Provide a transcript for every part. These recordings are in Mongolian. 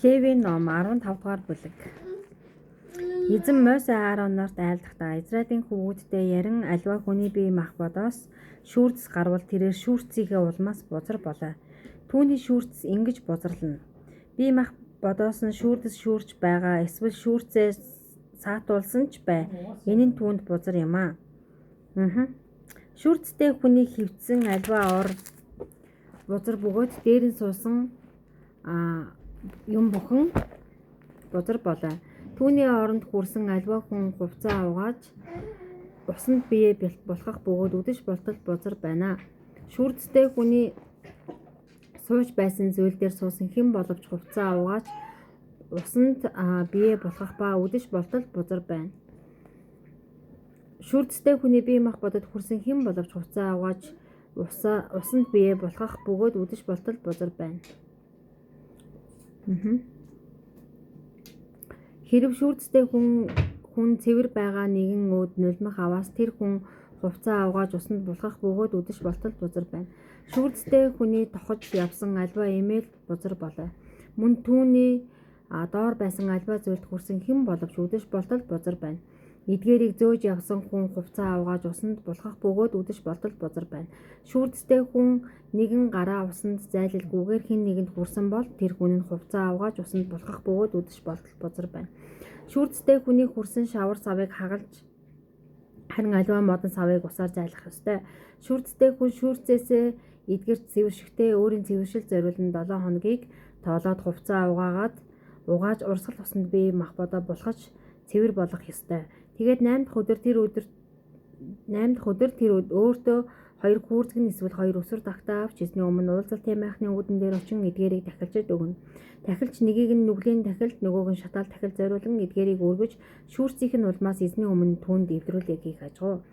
Левийн ном 15 дугаар бүлэг. Эзэн Мосе Ааронорт айлдахдаа Израилийн хөвгүүдтэй ярин аливаа хүний бие махбодоос шүүрц гарвал тэрээр шүүрцийнхээ улмаас бузар болоо. Түүний шүүрц ингэж бузарлана. Бие махбодоос нь шүүрдэс шүүрч байгаа эсвэл шүүрцээ саатуулсан ч бай. Энэ нь түүнд бузар юм аа. Шүүрцтэй хүний хөвцсөн аливаа ор бузар бөгөөд дээр нь суусан юм бүхэн бузар болоо. Түүний оронд хүрсэн аливаа хүн хувцаа угааж усанд бие булхах бөгөөд үдэш болтол бузар байна. Шүүрцтэй хүний сууж байсан зүйл дээр суусан хэн боловч хувцаа угааж усанд бие булхах ба үдэш болтол бузар байна. Шүүрцтэй хүний бие мах бодод хүрсэн хэн боловч хувцаа угааж усанд бие булхах бөгөөд үдэш болтол бузар байна. Хэрв шүүрцтэй хүн цэвэр байгаа нэгэн өөд нулимх аваас тэр хүн хувцаа угааж усанд булхах бөгөөд үдэш болтол бузар байна. Шүүрцтэй хүний тохож явсан аливаа эмээл бузар болоо. Мөн түүний доор байсан аливаа зүйлд хүрсэн хэн боловч үдэш болтол бузар байна. Эдгээрийг зөөж явсан хүн хувцаа угааж усанд булхах бөгөөд үдэш болтол бузар байна. Шүүрцтэй хүн нэгэн гараа усанд зайлалгүйгээр хэн нэгэнд хүрсэн бол тэр хүн нь хувцаа угааж усанд булхах бөгөөд үдэш болтол бузар байна. Шүүрцтэй хүний хүрсэн шавар савыг хагалж харин аливаа модон савыг усаар зайлах ёстой. Шүүрцтэй хүн шүүрцээсээ эдгэрт цэвэршигтэй өөрийн цэвэршил зориулан 7 хоногийг тоолоод хувцаа угааж урсгал усанд бие мах бодоо булхаж цэвэр болгох ёстой. Тэгээд 8 дахь өдөр тэр өөртөө 2 хүүрзэг эсвэл 2 өсвөр тагтаа авч эзний өмнө уулзалтын майхны үүдэн дээр очин эдгээрийг дахилчид өгнө. Дахилч нэгийг нь нүглийн дахилт, нөгөөг нь шатаал дахил зориулан эдгээрийг өргөж шүүрцийнх нь улмаас эзний өмнө түүнд эвдрүүлээ гэх ажгүй.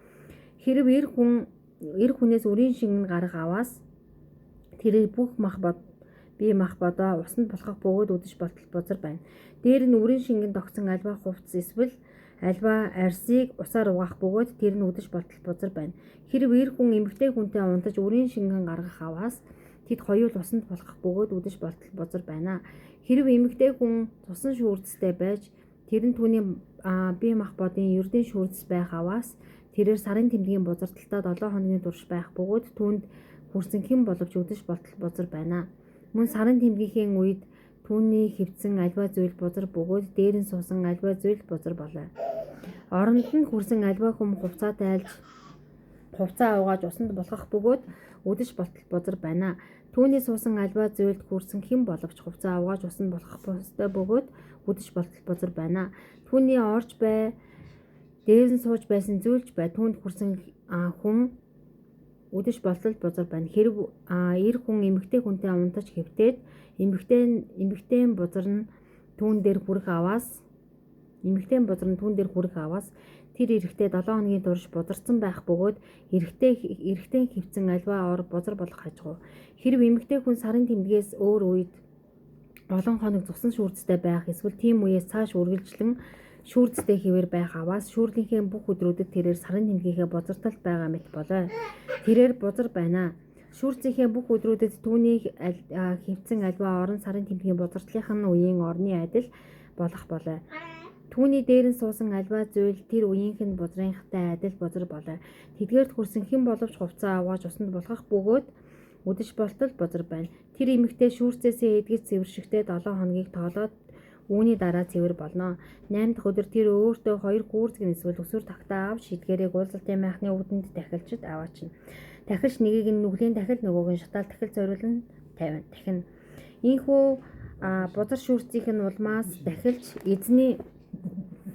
Хэрв эр хүнээс үрийн шингэн гарах аваас тэрээр бүх бие мах бодоо усанд булхах бөгөөд үдэш болтол бузар байна. Дээр нь үрийн шингэн тогтсон аливаа хувцас эсвэл аливаа арсыг усаар угаах бөгөөд тэр нь үдэш болтол бузар байна. Хэрв эр хүн эмэгтэй хүнтэй унтаж үрийн шингэн гаргах аваас тэд хоёул усанд булхах бөгөөд үдэш болтол бузар байна. Хэрв эмэгтэй хүн цусан шүүрцтэй байж тэр нь түүний бие мах бодын ердийн шүүрц байх аваас тэрээр сарын тэмдгийн бузарталтаа 7 хоногийн турш байх бөгөөд түүнд хүрсэн хэн боловч үдэш болтол бузар байна. Мөн сарын тэмдгийнхээ үед түүний хөвцсөн аливаа зүйл бузар бөгөөд дээр нь суусан аливаа зүйл бузар болоо. Оронд нь хүрсэн аливаа хүм хувцаа угааж усанд булхах бөгөөд үдэш болтол бузар байна. Түүний суусан аливаа зүйлд хүрсэн хэн боловч хувцаа угааж усанд булхах бөгөөд үдэш болтол бузар байна. Түүний орж бай, дээр нь сууж байсан зүйлч бай, түүнд хүрсэн хүн үдэш болтол бузар байна. Хэрв эр хүн эмэгтэй хүнтэй унтаж хэвтээд эмэгтэй бузар нь түүн дээр хүрэх аваас тэр эрэгтэй 7 хоногийн турш бузарсан байх бөгөөд эрэгтэй хөвцөн аливаа ор бузар болох ажгүй. Хэрв эмэгтэй хүн сарын тэмдгээс өөр үед олон хоног цусан шүүрцтэй байх эсвэл тийм үеэс цааш үргэлжлэн шүүрцтэй хэвээр байх аваас шүүрлийнхээ бүх өдрүүдэд тэрээр сарын тэмдгийнхээ бузарталт байгаа мэт болоо. Тэрээр бузар байна. Шүүрцийнхээ бүх өдрүүдэд түүний хөвцөн аливаа орон сарын тэмдгийн бузартлынх нь үеийн орны адил болох болоо. Түүний дээр нь суусан аливаа зүйл тэр үеийнх нь бузрынхтай адил бузар болоо. Тэдгээрд хүрсэн хэн боловч хувцаа угааж усанд булхах бөгөөд үдэш болтол бузар байна. Тэр эмэгтэй шүүрцээсээ эдгэж цэвэршигтэй 7 хоногийг тоолоод үүний дараа цэвэр болно. 8 дахь өдөр тэр өөртөө 2 хүүрзэг эсвэл өсвөр тагтаа авч эдгээрийг уулзалтын майхны үүдэнд дахилчид аваачна. Дахилч нэгийг нь нүглийн дахил, нөгөөг нь шатаал дахил зориулан тавина. Ийхүү бузар шүүрцийнх нь улмаас дахилч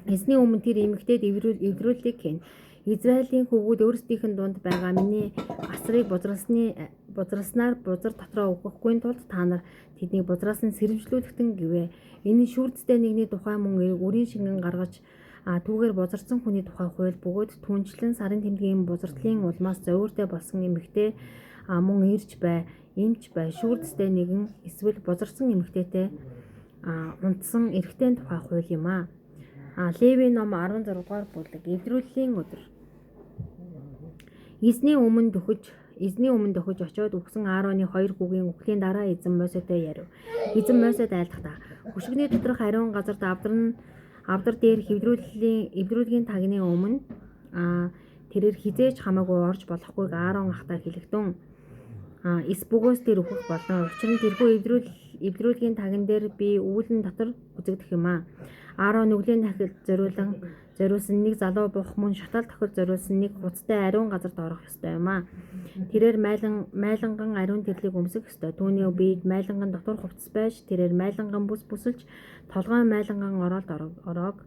эзний өмнө тэр эмэгтэйд эвдрүүлгийг хийн. Израилийн хөвгүүд өөрсдийнх нь дунд байгаа миний асрыг бузралснаар бузар дотроо өгөхгүй тулд та нар тэднийг бузраас нь сэрэмжлүүлэхтэн гэвэ. Энэ шүүрцтэй нэгний тухай мөн үрийн шингэн гаргаж түүгээр бузарсан хүний тухай хууль бөгөөд түнчлэн сарын тэмдгийн бузартлын улмаас зовиортой болсон эмэгтэй мөн ирж бай, эмч бай, шүүрцтэй нэгэн эсвэл бузарсан эмэгтэйтэй унтсан эрэгтэй тухай хууль юм аа. Левийн ном 16 дугаар бүлэг. Эвдрүүллийн өдөр. Эзний өмнө дөхөж очиод үхсэн Аароны 2 хүүгийн үхлийн дараа эзэн Мосетэй ярив. Эзэн Мосед айлдахдаа Хөшгөний доторх ариун газарт авдар дээр эвдрүүлгийн тагны өмнө тэрээр хизээж хамаагүй орж болохгүйг Аарон ахтаа хэлэгдэн. Эс бөгөөс тэр өөхөх болно. Учир нь тэрхүү эвдрүүлгийн таган дээр би үүлэн дотор үзэгдэх юм аа. Аарон нүглийн тахил зориулсан нэг залуу бух мөн шатал тохил зориулсан нэг хуцтай ариун газарт орох ёстой юм аа. Тэрээр майланган ариун тэрлийг өмсөх ёстой. Түүний биед майланган дотор хувцас байж тэрээр майланган бүсэлж толгой майланган ороог.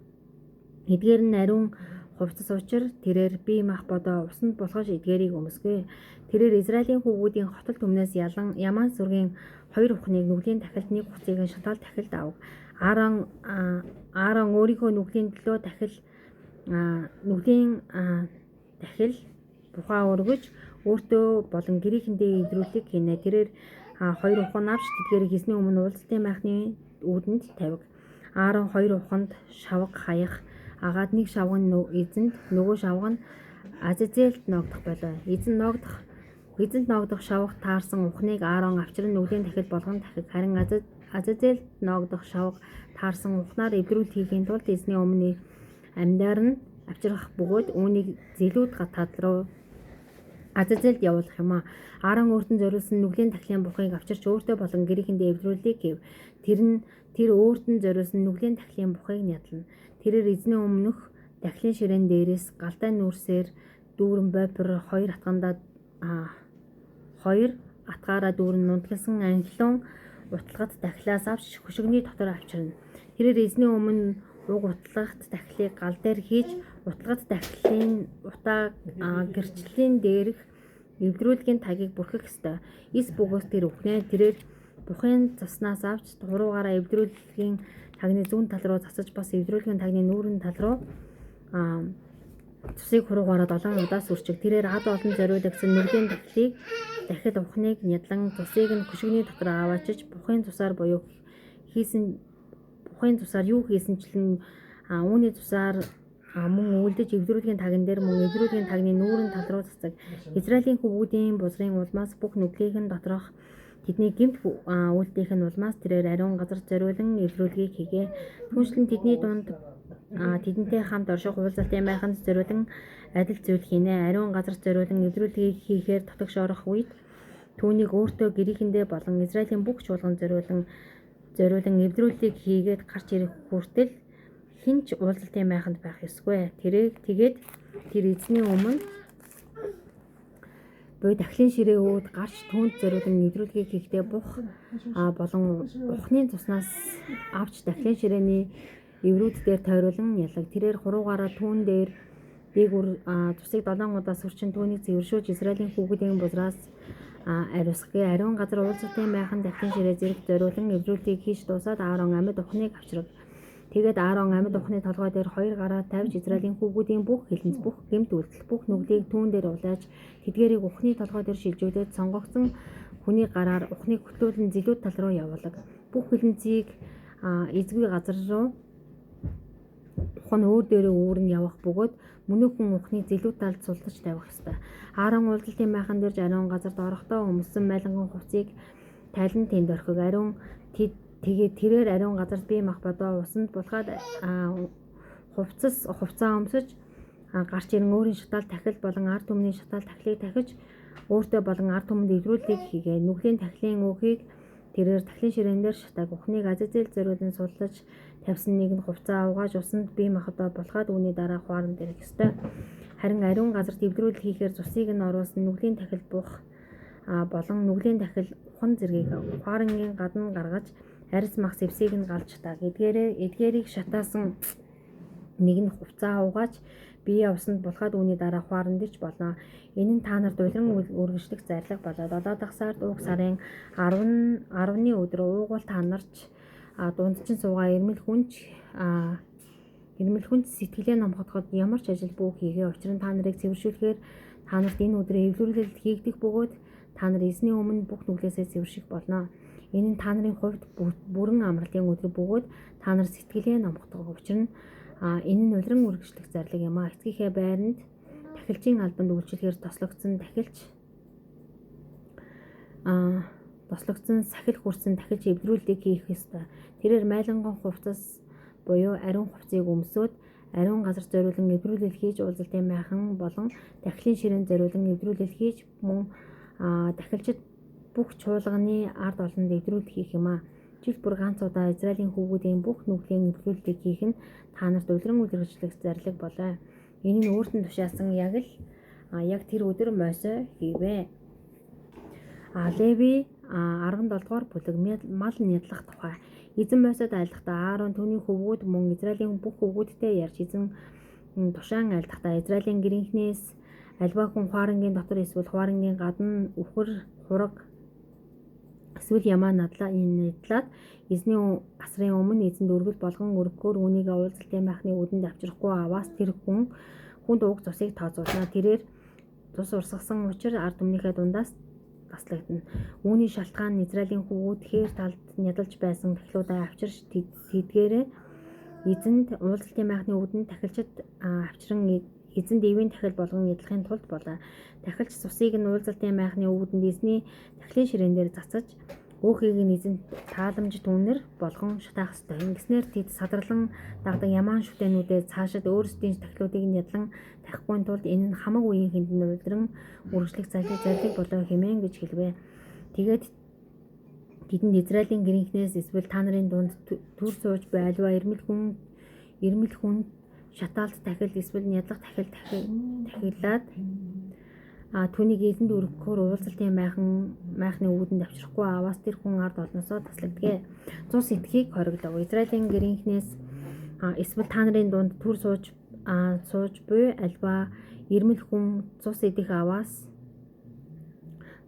Эдгээр нь ариун хувцас учир тэрээр бие мах бодоо усанд булгаж эдгээрийг өмсгөө. Тэрээр Израилийн хүүгүүдийн хотол түмнээс ямаан сүргийн 2 ухныг нүглийн тахилд нэг хуцыг шатал тахилд авав. Аарон өөрийнхөө нүглийн төлөө тахил бухаа өргөж өөртөө болон гэрээхэндээ эвдрүүлэг хийнэ. Тэрээр 2 ухан авч тэдгээрийг хийсний өмнө уулзалтын майхны үүдэнд тавиг. Аарон 2 уханд шавга хаях агаад нэг шавга нь эзэнд нөгөө шавга нь Азазелд ноогдох болоо. Эзэнд ноогдох шавга таарсан ухныг Аарон авчран нүглийн тахил болгон тахиг. Харин Азазелд ноогдох шавга таарсан ухнаар эвдрүүл хийхийн тулд эзний өмнө амьдаар нь авчрах бөгөөд үүнийг зэлүүд тал руу Азазелд явуулах юм аа. Аарон өөртөө зориулсан нүглийн тахилын бухыг авчирч өөртөө болон гэрээхэндээ эвдрүүлээ гэв. Тэр өөртөө зориулсан нүглийн тахилын бухыг нядлана. Тэрээр эзний өмнөх дахилын ширээн дээрээс галдай нүүрсээр дүүрэн бопер 2 атгаараа дүүрэн нунтгалсан анхлын утлагт дахилаас авч хөшгөний дотор авчирна. Тэрээр эзний өмнө уг утлагт дахилыг гал дээр хийж утлагт дахилын утаа гэрчлэлийн дээрх эвдрүүлгийн тагийг бүрхэх ёстой. Эс бөгөөс тэр өхнээ тэрээр бухын заснаас авч дуруугаараа эвдрүүлгийн тагны зүүн тал руу засаж бас эвдрүүлгийн тагны нүүрэн тал руу цусыг хуруугаараа 7 удаа сүрчиг. Тэрээр ад олон зориулагдсан нүглийн тахилыг дахид ухныг нядлан цусыг нь хөшгөний дотор аваачиж бухын цусаар юу хийсэнчлэн үүний цусаар мөн үлдэж эвдрүүлгийн таган дээр мөн эвдрүүлгийн тагны нүүрэн тал руу засаг. Израилийн хүүгүүдийн бузрын улмаас бүх нүглийнхэн доторх тэдний гэмт үлдээх нь улмаас тэрээр ариун газар зориулан эвдрүүлгийг хийгээ. Түүнчлэн тэдний дунд тэдэнтэй хамт орших уулзалтын майханд зориулан адил зүйл хийнэ. Ариун газар зориулан эвдрүүлгийг хийхээр дотогш орох үед түүнийг өөртөө гэрээхэндээ болон Израилийн бүх чуулган зориулан эвдрүүлгийг хийгээд гарч ирэх хүртэл хинч уулзалтын майханд байх ёсгүй. Тэгээд тэр эзний өмнө буй дахлын ширээ өөд гарч түүнд зориулан эвдрүүлгийг хийхдээ бух болон ухны цуснаас авч дахлын ширээний эврүүд дээр тойруулан ялаг. Тэрээр хуруугаараа түүн дээр дээгүр цусыг 7 удаа сүрчин түүнийг цэвэршүүлж Израилийн хүүгүүдийн бузраас ариусгая. Ариун газар уулзалтын майхан дахлын ширээ зэрэг зориулан эвдрүүлгийг хийж дуусаад Аарон амьд ухныг авчрав. Тэгээд Аарон амьд ухны толгой дээр 2 гараа тавьж Израилийн хүүгүүдийн бүх хилэнц бүх гэмт үйлдэл бүх нүглийг түүн дээр улааж тэдгээрийг ухны толгой дээр шилжүүлээд сонгогдсон хүний гараар ухныг хөтлүүлэн зэлүүд тал руу явуулаг. Бүх хилэнцийг эзгүй газар руу ухаан өөр дээрээ үүрэн явах бөгөөд мөнөөхөн ухныг зэлүүд талд султаж тавих ёстой. Аарон уулзалтын майхан дээрж ариун газарт орохдоо өмссөн майланган хувцсыг тайлан тэнд орхиг. Тэгээд тэрээр ариун газарт бие мах бодоо усанд булгаад хувцаа өмсөж гарч ирэн өөрийн шатаал тахил болон ард түмний шатаал тахилыг тахиж өөртөө болон ард түмэнд эвдрүүлгийг хийгээ. Нүглийн тахилын өөхийг тэрээр тахилын ширээн дээр шатааг ухныг Азазел зориулан суллаж тавьсан нэгэн хувцаа угааж усанд бие махбодоо булгаад үүний дараа хуаран дэрэх ёстой. Харин ариун газарт эвдрүүлэг хийхээр цусыг нь оруулсан нүглийн тахил бух болон нүглийн тахил ухан зэргийг хуарангийн гадна гаргаж арьс мах сэвсийг нь галж шатааг. Эдгээрийг шатаасан нэг нь хувцаа угааж бие усанд булгаад үүний дараа хуарандирч болно. Энэ нь та нарт улиран үргэлжлэх зарлиг болоо. 7 дахь сард уг сарын 10-ны өдөр уугуул та нарч дундчин суугаа ирмэл хүнч сэтгэлээ номхотоход ямар ч ажил бүү хийгээ. Учир нь та нарыг цэвэршүүлэхээр та нарт энэ өдрийн эвлүүлэлт хийгдэх бөгөөд та нар эзний өмнө бүх нүглээсээ цэвэрших болно. Энэ нь та нарын хувьд бүрэн амралтын өдөр бөгөөд та нар сэтгэлээ номхотох. Учир нь энэ нь улиран үргэлжлэх зарлиг юм аа. Эцгийнхээ байранд тахилчийн албанд үйлчлэхээр тослогдсон тослогдсон сахил хүрсэн дахиж эвдрүүлэлтийг хийх ёстой. Тэрээр майланган хувцас буюу ариун хувцсыг өмсөөд ариун газар зориулан эвдрүүлэл хийж уулзалтын майхан болон дахилын ширээнд зориулан эвдрүүлэл хийж мөн дахилчид бүх чуулганы ард олонд эвдрүүлэлт хийх юм а. Жил бүр ганц удаа Израилийн хүүгүүдийн бүх нүглийн эвдрүүлэлтийг хийх нь та нарт улиран үлэрхийлэх зарлиг болоо. Энэ нь өөртөө тушаасан яг тэр өдөр Мойсе хийвэ. Леви 17 дугаар бүлэг мал нядлах тухай. Эзэн Мойсед айлдахдаа Аарон түүний хөвгүүд мөн Израилийн бүх хөвгүүдтэй ярьж эзэн тушаан айлдахдаа Израилийн гэрийнхнээс альва хүн хуарангийн дотор эсвэл хуарангийн гадна үхэр хураг эсвэл ямаа надлаад эзний асрын өмнө эзэнд өргөл болгон өргөхөөр үүнийг уулзалтын майхны үдэнд авчрахгүй аваас тэр хүнд уг цусыг тооцоолно. Тэрээр цус урсгасан учир ард түмнийхээ дундаас таслагдана. Үүний шалтгаан нь Израилийн хүүгүүд хээр талд нядалж байсан тахилуудаа авчирч тэдгээрээ эзэнд уулзалтын майхны үдэнд тахилчид авчран эзэнд ивийн тахил болгон ядлахын тулд болоо. Тахилч цусыг нь уулзалтын майхны үдэнд эзний тахилын ширээн дээр цацаж өөхийг нь эзэнд тааламж түнэр болгон шатаах ёстой. Ингэснээр тэд садралан дагдаг ямаан шүтээнүүдээ цаашид өөрсдийн тахилуудыг нь ядлан тахихгүй тулд энэ нь хамаг үеийн хэмдэн улиран үргэлжлэх зарлиг болоо хэмээн гэж хэлвэ. Тэгээд тэдэнд Израилийн гэрийнхнээс эсвэл та нарын дунд төр сууж буй альва ирмэл хүн шатаалт тахил эсвэл нядлах тахилаад түүнийг эзэнд өргөхөөр уулзалтын майхны үүдэнд авчрахгүй аваас тэр хүн ард олносоо таслагдгээ. Цус идэхийг хориглов. Израилийн гэрийнхнээс эсвэл та нарын дунд төр сууж буй альва ирмэл хүн цус идэх аваас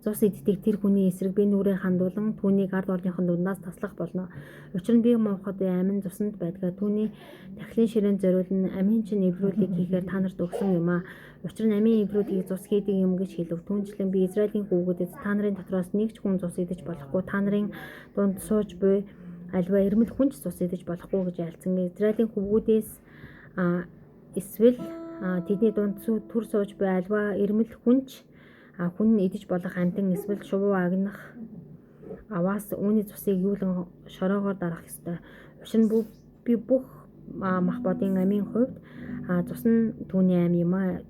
цус иддэг тэр хүний эсрэг би нүрээ хандуулан түүнийг ард олонхын дундаас таслах болно. Учир нь би муухад амин цуснд байдгаа түүний тахилын ширээнд зориулна амин чинь эврүүлгийг хийхээр та нарт өгсөн юм а. Учир нь амин эврүүлгийг цус хийдэг юм гэж хэлв. Түүнчлэн би Израилийн хүүгүүдэд та нарын дотроос нэг ч хүн цус идэж болохгүй. Та нарын дунд сууж буй альва ирмэл хүн ч цус идэж болохгүй гэж альцсан. Израилийн хүүгүүдээс эсвэл тэдний дунд төр сууж буй альва ирмэл хүнч хүн идэж болох амтан эсвэл шувуу агнах аваас үүний цусыг юулан шороогоор дарах ёстой. Учир нь би бүх мах бодын амийн хувьд цус нь түүний ам юм а.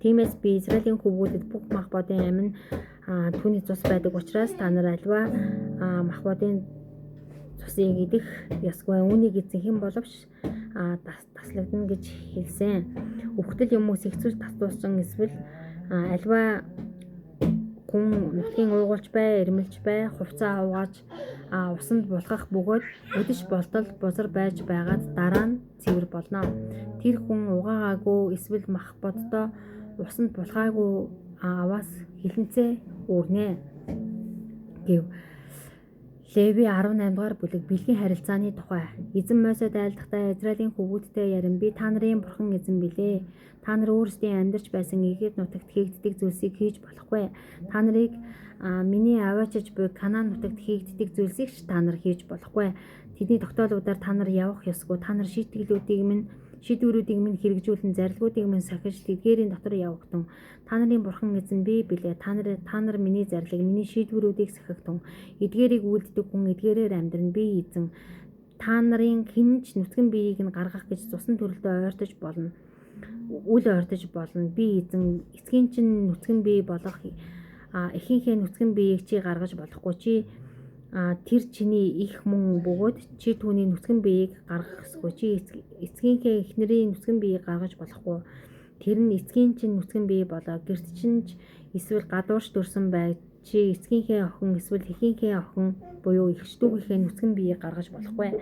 Тиймээс би Израилийн хүүгүүдэд бүх мах бодын ам нь түүний цус байдаг учраас та нар альва мах бодын цусыг идэх ёсгүй. Үүнийг эзэн хэн боловч таслагдана гэж хэлсэн. Өвгтөл юм уу сэгцүүж татууссан эсвэл альва хүн нутгийн уугуулч бай, ирмэлж бай, хувцаа угааж усанд булгах бөгөөд өдөж болтол бузар байж байгаад дараа нь цэвэр болно. Тэр хүн угаагаагүй эсвэл мах боддоо усанд булгаагүй аваас хилэнцээ үүрнэ гэв. Леви 18 дугаар бүлэг бэлгийн харилцааны тухай. Эзэн Мойсед айлдахдаа Израилийн хүүгүүдтэй ярин би та нарын бурхан эзэн билээ. Та нар өөрсдийн амьдарч байсан Египт нутагт хийгддэг зүйлсийг хийж болохгүй. Та нарыг миний аваачиж буй Канаан нутагт хийгддэг зүйлсийг ч та нар хийж болохгүй. Тэдний тогтоолуудаар та нар явах ёсгүй. Та нар шийдвэрүүдийг минь хэрэгжүүлэн зарилгуудыг минь сахиж тэдгээрийн дотор явагтун. Та нарын бурхан эзэн би билээ. Та нар миний зарлиг, миний шийдвэрүүдийг сахигтун. Эдгээрийг үйлддэг хүн эдгээрээр амьдран би эзэн. Та нарын хинж нүцгэн биеийг нь гаргах гэж цусан төрөлдөө ойртож болно. Үл ойртож болно. Би эзэн эцгийн чинь нүцгэн бие болох эхийнхээ нүцгэн биеийг чи гаргаж болохгүй. Чи тэр чиний их мөн бөгөөд чи түүний нүцгэн биеийг гаргах ёсгүй. Чи эцгийнхээ эхнэрийн нүцгэн биеийг гаргаж болохгүй. Тэр нь эцгийн чинь нүцгэн бие болоо. Гэрт чинь эсвэл гадуурч төрсөн бай. Чи эцгийнхээ охин эсвэл эхийнхээ охин буюу эгчдүүгийнхээ нүцгэн биеийг гаргаж болохгүй.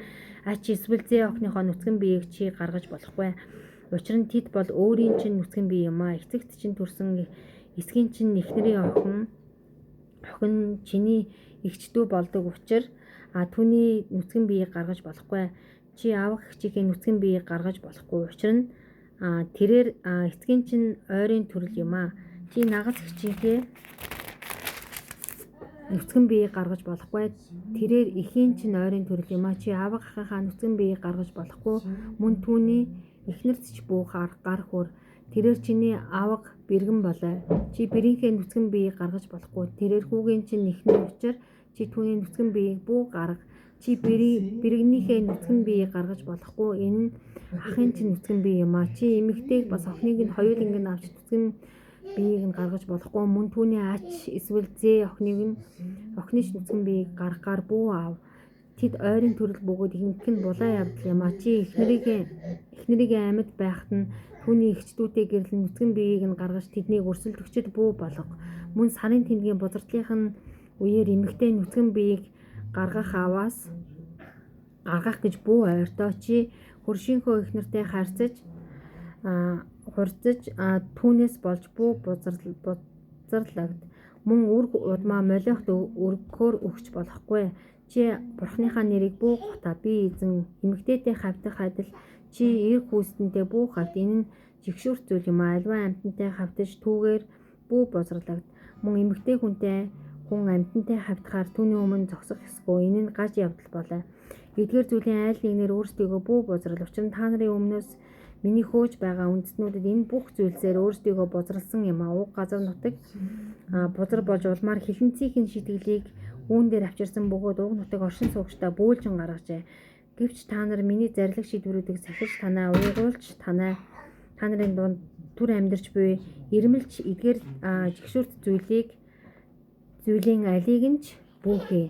Чи эсвэл зээ охиныхоо нүцгэн биеийг чи гаргаж болохгүй. Учир нь тэд бол өөрийн чинь нүцгэн бие юм а. Эцэгт чинь төрсөн эцгийн чинь эхнэрийн охин чиний эгчдүү болдог учраас түүний нүцгэн биеийг гаргаж болохгүй. Чи аав эгчийнхээ нүцгэн биеийг гаргаж болохгүй. Учир нь тэрээр эцгийн чинь ойрын төрөл юм а. Чи нагас эгчийнхээ нүцгэн биеийг гаргаж болохгүй. Тэрээр эхийн чинь ойрын төрөл юм а. Чи аав ахыхаа нүцгэн биеийг гаргаж болохгүй. Мөн түүний эхнэрт ч бүү гар хөр. Тэрээр чиний аав бэргэн болой. Чи бэрийнхээ нүцгэн биеийг гаргаж болохгүй. Тэрээр хүүгийн чинь нэхний учир чи түүний нүцгэн биеийг бүү гарга. Чи бэргэнийхээ нүцгэн биеийг гаргаж болохгүй. Энэ нь ахын чинь нүцгэн бие юм а. Чи эмэгтэйг бас охиныг нь хоёуланг нь авч нүцгэн биеийг нь гаргаж болохгүй. Мөн түүний ач эсвэл зээ охины нүцгэн биеийг гаргахаар бүү аав. Тэд ойрын төрөл бөгөөд ихэнх нь булаа явдал юм а. Чи эхнэрийн амьд байхад нь түүний эгчдүүтэй гэрлэн нүцгэн биеийг нь гаргаж тэднийг өрсөлдөгчд бүү болго. Мөн сарын тэмдгийн бузардлынх нь үеэр эмэгтэй нүцгэн биеийг гаргах гэж бүү ойртоо. Чи хөршийнхөө эхнэртэй харьцаж түүнээс болж бүү бузарлагд. Мөн үр удмаа молиохт өргөхөөр өгч болохгүй. Чи бурхныхаа нэрийг бүү гутаа. Би эзэн эмэгтэйтэй хавтах адил чи эр хүүстэнтэй бүү хавт. Энэ нь жигшүүрт зүйл юм а. Альва амьтантай хавтаж түүгээр бүү бузарлагд. Мөн эмэгтэй хүн амьтантай хавтахаар түүний өмнө зогсох ёсгүй. Энэ нь гаж явдал болоо. Эдгээр зүйлийн айл нэгнээр өөрсдийгөө бүү бузрал. Учир нь та нарын өмнөөс миний хөөж байгаа үндэстнүүдэд энэ бүх зүйлсээр өөрсдийгөө бузралсан юм а. Уг газар нутаг бузар болж улмаар хилэнцгийн шитгэлийг үүн дээр авчирсан бөгөөд уг нутаг оршин суугчдаа бөөлжин гаргажээ. Гэвч та нар миний зарлиг шийдвэрүүдийг сахиж танаа уйгуулж та нарын дунд түр амьдарч буй ирмэлж эдгээр жигшүүрт зүйлийн алийг нь ч бүүхээ.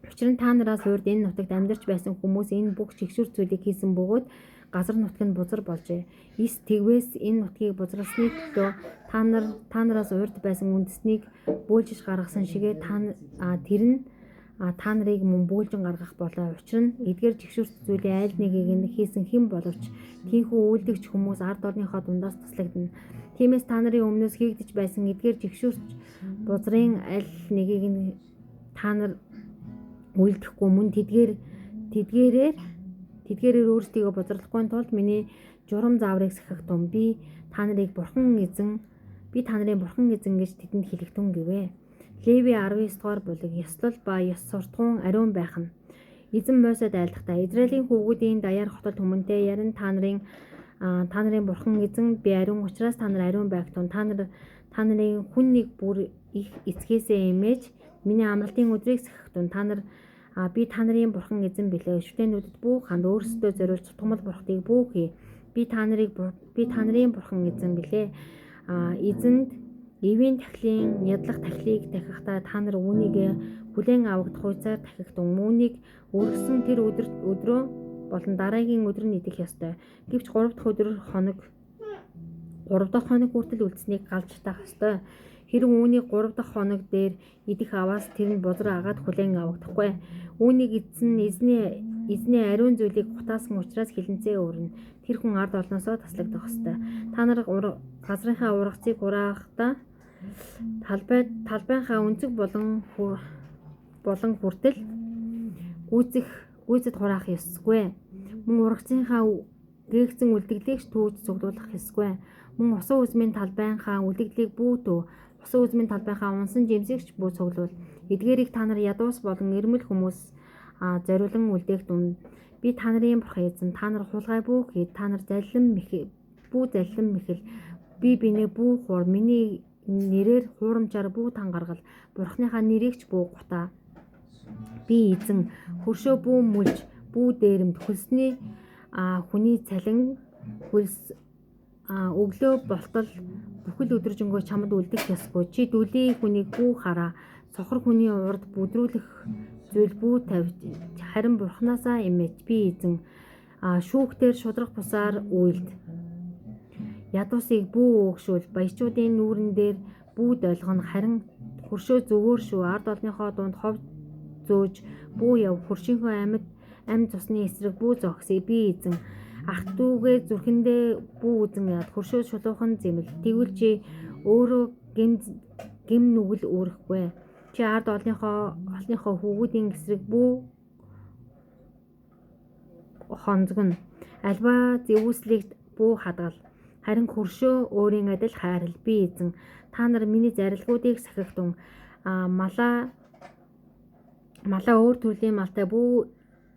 Учир нь та нараас урд энэ нутагт амьдарч байсан хүмүүс энэ бүх жигшүүрт зүйлийг хийсэн бөгөөд газар нутаг нь бузар болжээ. Тэгвээс энэ нутгийг бузралсны төлөө та нараас урд байсан үндэснийг бөөлжиж гаргасан шигээ тэр нь та нарыг мөн бөөлжин гаргах болоо. Учир нь эдгээр жигшүүрт зүйлийн айл нэгийг нь хийсэн хэн боловч тийхүү үйлдэгч хүмүүс ард олонныхоо дундаас туслагдана. Тиймээс та нарын өмнөөс хийгдэж байсан эдгээр жигшүүрт бузрын аль нэгийг нь та нар үйлдэхгүй мөн тэдгээрээр өөрсдийгөө бузарлахгүй тулд миний журам зааврыг сахих тун. Би та нарын бурхан эзэн гэж тэдэнд хэлэх тун гэвэ. Леви 19 дугаар бүлэг ёслол ба ёс суртахуун ариун байх нь. Эзэн Мосед айлдахдаа Израилийн хүүгүүдийн даяар хотод хүмүүнтэй ярин та нарын бурхан эзэн би ариун учраас та нар ариун байх тун. Та нарын хүн нэг бүр их эцгээсээ эмээж миний амралтын өдрийг сахих тун. Би та нарын бурхан эзэн билээ. Шүтээнүүдэд бүү ханд өөрсдөө зориулж тутамд бурхтыг бүү хий. Би та нарын бурхан эзэн билээ. Эзэнд эвийн тахлын ядлах тахлыг дахихдаа та нар үүнийг хүлээн авагдах хуйцаар дахих тун. Үүнийг өргөсөн тэр өдрөө болон дараагийн өдөр нь идэх ёстой. Гэвч 3 дахь хоног хүртэл үлдсэнийг галж таах ёстой. Хэрвээ үүнийг 3 дахь хоног дээр идэх аваас тэр нь бузар агаад хүлээн авагдахгүй. Үүнийг эзэн эзний ариун зүйлийг гутаасан учраас хилэнцээ өрнө. Тэр хүн ард олноосоо таслагдах ёстой. Та нар газрынхаа ургацыг хураахдаа талбайнхаа өнцөг болон хүртэл гүйцэд хураах ёсгүй. Мөн ургацынхаа гээгцэн үлдэгдлийг түүж цуглуулах ёсгүй. Мөн усан үзмийн талбайнхаа үлдэгдлийг бүүтөө усан үзмийн талбайнхаа унсан жимсэгч бүү цуглуул. Эдгээрийг та нар ядуус болон ирмэл хүмүүс зориулан үлдээх дунд. Би та нарын бурхан эзэн. Та нар хулгай бүү хий. Та нар заллин мэхэл. Би бинэ бүү хуур. Миний нэрээр хуурамчаар бүү тангаргал. Бурхныхаа нэрийг ч бүү гутаа. Би эзэн. Хөршөө бүү мүлж. Бүү дээрэмд. Хөлсний хүний цалин хөлс өглөө болтол бүхэл өдржингөө чамд үлдэх ёсгүй. Чи дүлийн хүнийг бүү хараа. Сохор хүний урд бүдрүүлэх зүйл бүү тавьж харин бурхнаасаа эмээж. Би эзэн. Шүүхтэр шудрах бусаар үйлд. Ядуусыг бүү өөгшүүл. Баячуудын нүүрэн дээр бүү долгоно. Харин хөршөө зөвөөр шүү. Ард олныхоо дунд хов зөөж бүү яв. Хөршийнхөө амьд цусны эсрэг бүү зогсъё. Би эзэн. Ах トゥ угээ зүрхэндээ бүү үзэн яд. Хөршөө шулуухан зэмэл. Тэгвэл чи өөрөө гэм нүгэл өөрөхгүй. Чи ард олныхоо хүүгүүдийн эсрэг бүү хонзгоно. Альва зэвүүслэгт бүү хадгал. Харин хөршөө өөрийн адил хайрал. Би эзэн. Та нар миний зарилгуудыг сахих тун. Малаа өөр төрлийн малтай бүү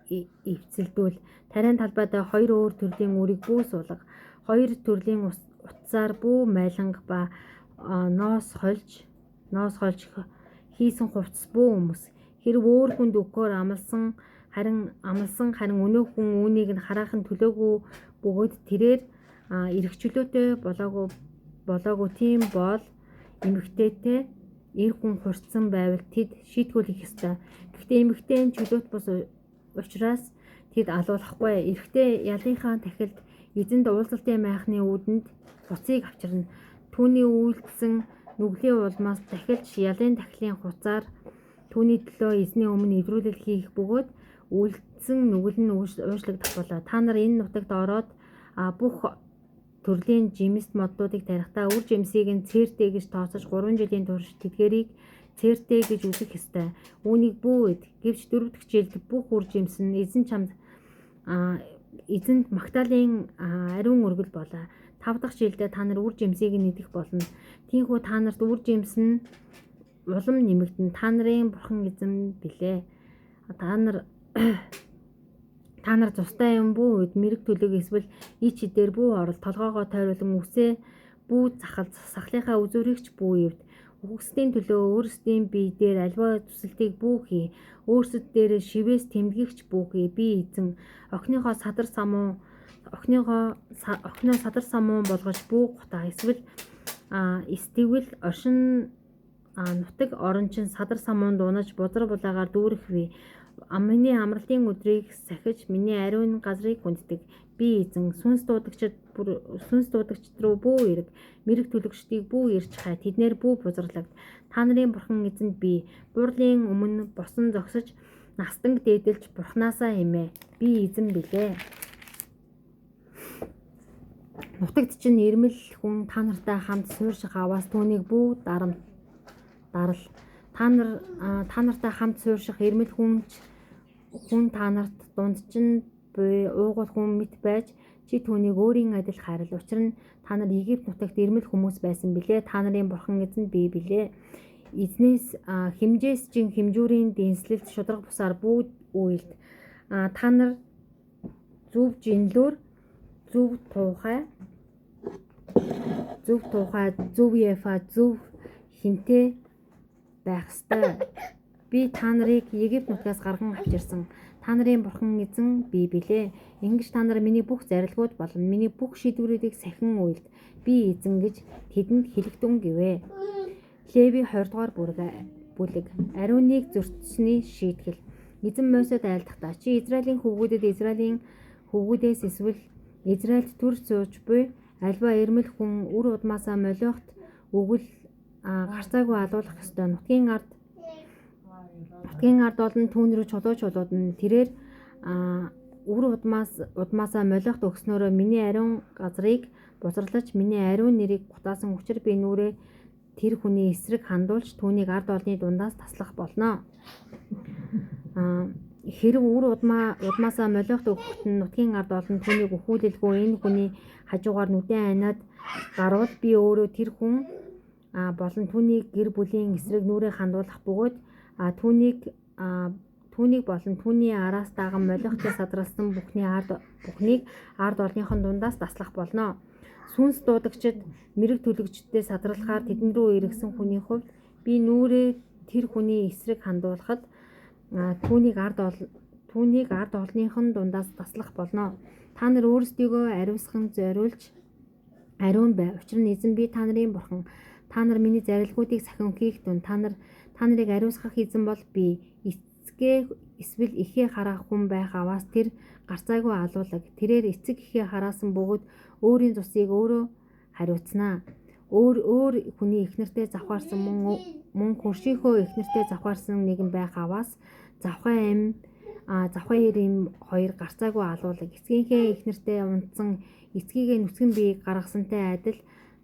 эвцэлдүүл. Тариан талбайдаа 2 өөр төрлийн үрийг бүү суулга. 2 төрлийн утсаар бүү майланга ба ноос хольж хийсэн хувцас бүү хүмүүс. Хэрв өөр хүнд өгөхөөр амлсан харин өнөө хүн үүнийг нь хараахан төлөөгүй бөгөөд тэрээр эрх чөлөөтэй болоогүй тийм бол эмэгтэйтэй эр хүн хурцсан байвал тэд шийтгүүлэх ёстой. Гэхдээ эмэгтэй нь чөлөөт бус учраас тэд алуулахгүй. Эрэгтэй ялынхаа тахилд эзэнд уулзалтын майхны үүдэнд хуцыг авчирна. Түүний үйлдэлсэн нүглийн улмаас дахилж ялын тахилын хуцаар түүний төлөө эзний өмнө эвдрүүлэл хийх бөгөөд үйлдэлсэн нүгэл нь уушлагдах болоо. Та нар энэ нутагт ороод бүх төрлийн жимс модуудыг тарихдаа үр жимсийг нь цээртэй гэж тооцож 3 жилийн турш тэдгэрийг цээртэй гэж үзэх ёстой. Үүнийг бүү эд. Гэвч 4 дахь жилд бүх үр жимс нь эзэнд Магдалины ариун өргөл болоо. 5 дахь жилдээ та нар үр жимсийг нэгдэх болно. Тиймээс та нарт үр жимс нь улам нэмэгдэн. Та нарын бурхан эзэн билээ. Та нар цустай юм бүү үед мэрэг төлөг эсвэл ич идээр бүү орол толгоогоо тойруулан үсээ бүү сахлынхаа үзүүрийгч бүү ивд. Үхсдийн төлөө өөрсдийн бие дээр альва зүсэлтийг бүү хий. Өөрсдөд дээр шивээс тэмдгийгч бүү хий. Би эзэн охиныхоо садар самуун болгож бүү гутаа. Эсвэл стивэл оршин нутаг орончин садар самуун дуунаж бузар булаагаар дүүрэхвэ. Миний амралтын өдрийг сахиж миний ариун газрыг хүнддэг. Би эзэн сүнс дуудагчд руу бүү эрг. Мэрэг төлөгчдийг бүү ирж хай. Тэднэр бүү бузарлагд. Та нарын бурхан эзэнд би буурлын өмнө босон зогсож настанг дээдэлж бурхнаасаа хэмээ. Би эзэн билээ. Нутагт чинь ирмэл хүн та нартай хамт суурших аваас түүнийг бүү дарал. Та нартай хамт суурших ирмэл хүн та нарт дунд чинь буй уугуул хүн мэт байж чи түүнийг өөрийн адил хайрал. Учир нь та нар Египт нутагт ирмэл хүмүүс байсан билээ. Та нарын бурхан эзэн би билээ. Эзнээс хэмжээс чин хэмжүүрийн дэнслэлд шудраг бусаар бүү үйлд. Та нар зөв жинлүүр зөв туухай зөв яфа зөв хинтээ байх ёстой. Би та нарыг Египт нутгаас гарган авчирсан. Та нарын бурхан эзэн би билээ. Ингэж та нар миний бүх зарилгууд болон миний бүх шийдвэрүүдийг сахин үйлд. Би эзэн гэж тэдэнд хэлэгдэн гэвэ. Леви 20 дугаар бүлэг. Ариуныг зөрчсөний шийтгэл. Эзэн Мосед айлдахдаа чи Израилийн хөвгүүдээс эсвэл Израильд төр сууж буй альва ирмэл хүн үр удмаасаа молиохт өгөл гарцаагүй алуулах ёстой. Нутгийн ард болон түүн рүү чулуудна. Тэрээр үр удмаасаа молиохт өгснөөрөө миний ариун газрыг бузарлаж миний ариун нэрийг гутаасан учраас би нүрээ тэр хүний эсрэг хандуулж түүнийг ард олны дундаас таслах болно. Хэрв үр удмаасаа молиохт өгөхт нь нутгийн ард олон түүнийг өхүүлэлгүй энэ хүний хажуугаар нүдэн айнаад гарвал би өөрөө тэр хүн болон түүний гэр бүлийн эсрэг нүрээ хандуулах бөгөөд түүнийг болон түүний араас даган молиохтой садралсан бүхнийг ард олныхон дундаас таслах болно. Сүнс дуудагчид мэрэг төлөгчдөө садралахаар тэдэн рүү иргсэн хүний хувьд би нүрээ тэр хүний эсрэг хандуулахад түүнийг ард олныхон дундаас таслах болно. Та нар өөрсдийгөө ариусхан зориулж ариун бай. Учир нь эзэн би та нарын бурхан. Та нар миний зарилгуудыг сахин хийх тун та нарыг ариусгах эзэн бол би. Эсвэл ихээ хараах хүн байх аваас тэр гарцаагүй алуулаг. Тэрээр эцэг ихээ хараасан бөгөөд өөрийн цусыг өөрөө хариуцнаа. Өөр хүний эхнэртэй завхаарсан мөн хөршийнхөө эхнэртэй завхаарсан нэгэн байх аваас завхаа хэр им хоёр гарцаагүй алуулаг. Эцгийнхээ эхнэртэй унтсан эцгийгээ нүцгэн бие гаргасантай адил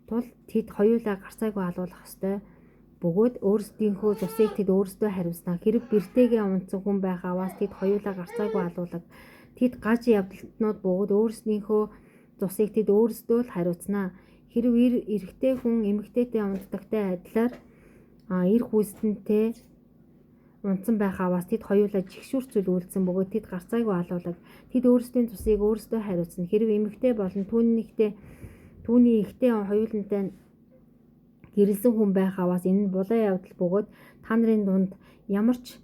тул тэд хоёулаа гарцаагүй алуулах ёстой. Бөгөөд өөрсдийнхөө цусыг тэд өөрсдөө хариуцнаа. Хэрэг бэртээгээ унтсан хүн байх аваас тэд хоёулаа гарцаагүй алуулаг. Тэд гаж явдалтнууд бөгөөд өөрсдийнхөө цусыг тэд өөрсдөө л хариуцнаа. Хэрэг эрэгтэй хүн эмэгтэйтэй унтдагтай адилаар эр хүүстэнтэй унтсан байх аваас тэд хоёулаа жигшүүрт зүйл үйлдсэн бөгөөд тэд гарцаагүй алуулаг. Тэд өөрсдийн цусыг өөрсдөө хариуцна. Хэрэг эмэгтэй болон түүнийхтэй түүний ихтэй хоёулантай гэрэлсэн хүн байх аваас энэ нь булаа явдал бөгөөд та нарын дунд ямар ч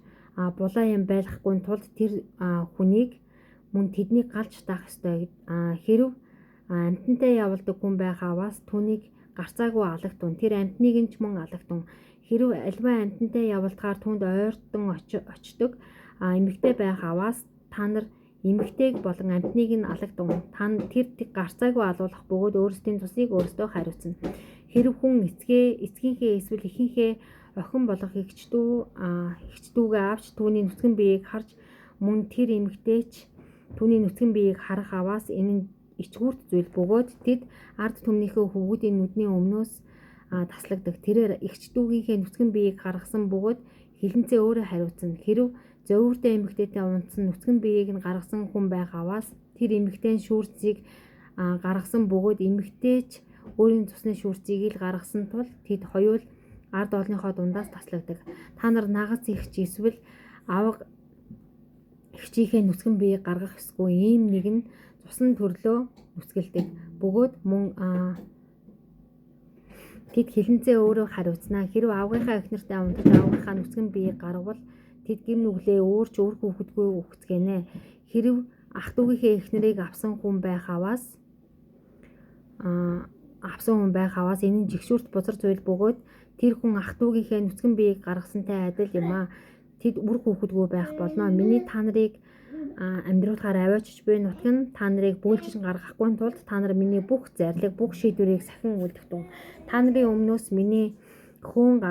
булаа юм байхгүй тулд тэр хүнийг мөн тэднийг галж таах ёстой. Хэрв амьтантай явуулдаг хүн байх аваас түүнийг гарцаагүй алагтун. Тэр амьтныг нь ч мөн алагтун. Хэрв альва амьтантай явуулдгаар түүнд ойртон очдог эмэгтэй байх аваас та нар эмэгтэйг болон амьтныг нь алагтун. Тэр гарцаагүй алуулах бөгөөд өөрсдийн тусыг өөрсдөө хариуцна. Хэрв хүн эцгийнхээ эсвэл эхийнхээ охин болох эгчдүүгээ авч түүний нүцгэн биеийг харж мөн тэр эмэгтэйч түүний нүцгэн биеийг харах аваас энэ нь ичгүүрт зүйл бөгөөд тэд ард түмнийхээ хөвгүүдийн нүдний өмнөөс таслагддаг. Тэрээр эгчдүүгийнхээ нүцгэн биеийг гаргасан бөгөөд хилэнцээ өөрөө хариуцна. Хэрв зовиртой эмэгтэйтэй унтсан нүцгэн биеийг нь гаргасан хүн байх аваас тэр эмэгтэй шүүрцгийг гаргасан бөгөөд эмэгтэйч өөрийн цусны шүүрцгийг л гаргасан тул тэд хоёул ард олонхоо дундаас таслагддаг. Та нар нагас ихч эсвэл авга ихчийнхээ нүцгэн биеийг гаргах ёсгүй. Ийм нэгэн цусны төрлөө нүцгэлдэг. Бөгөөд мөн тэд хилэнцээ өөрөө хариуцнаа. Хэрв авгийнхаа эхнэртэй унтаж авгийнхаа нүцгэн биеийг гаргавал тэд гим нүглээ өөрч үр хүүхэдгүй өгцгэнэ. Хэрв ах トゥ гийнхээ эхнэрийг авсан хүн байх аваас энэ нь жигшүүрт бузар зүйл бөгөөд тэр хүн ах トゥ гийнхээ нүцгэн биеийг гаргасантай адил юм аа. Тэд үр хүүхэдгүй байх болно. Миний та нарыг амьдруулахаар аваачиж буй нутаг нь та нарыг бөөлжин гаргахгүй тулд та нар миний бүх зарлиг, бүх шийдвэрийг сахин үлдэхтун. Та нарын өмнөөс миний хөөн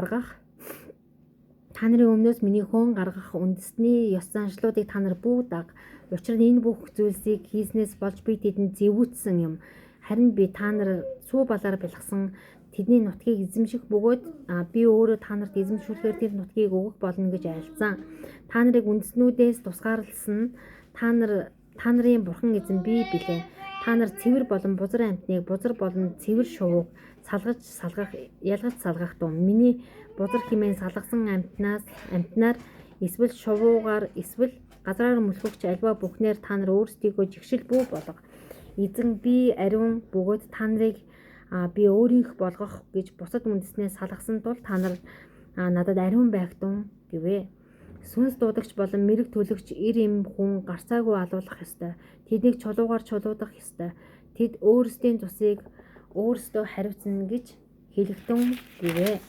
гаргах үндэсний ёс заншлуудыг та нар бүгд даг. Учир нь энэ бүх зүйлсийг хийснээс болж би тэдэнд зэвүүцсэн юм. Харин би та нар сүү балаар бэлгсэн тэдний нутгийг эзэмших бөгөөд би өөрөө та нарт эзэмшүүлэхээр тэр нутгийг өгөх болно гэж айлцсан. Та нарыг үндэснүүдээс тусгаарлсан та нарын бурхан эзэн би билээ. Та нар цэвэр болон бузар амьтныг бузар болон цэвэр шувууг ялгаж салгах тун. Миний бузар хэмээн салгасан амьтнаар эсвэл шувуугаар эсвэл газраар мөлхөгч альва бүхнээр та нар өөрсдийгөө жигшил бүү болго. Эзэн би ариун бөгөөд та нарыг би өөрийнх болгох гэж бусад үндэснээс салгасан тул та нар надад ариун байгтун гэвэ. Сүнс дуудагч болон мэрэг төлөгч ир эм хүн гарцаагүй алуулах ёстой. Тэднийг чулуугаар чулуудах ёстой. Тэд өөрсдийн тусыг өөрсдөө хариуцна гэж хэлэгдэн гэвэ.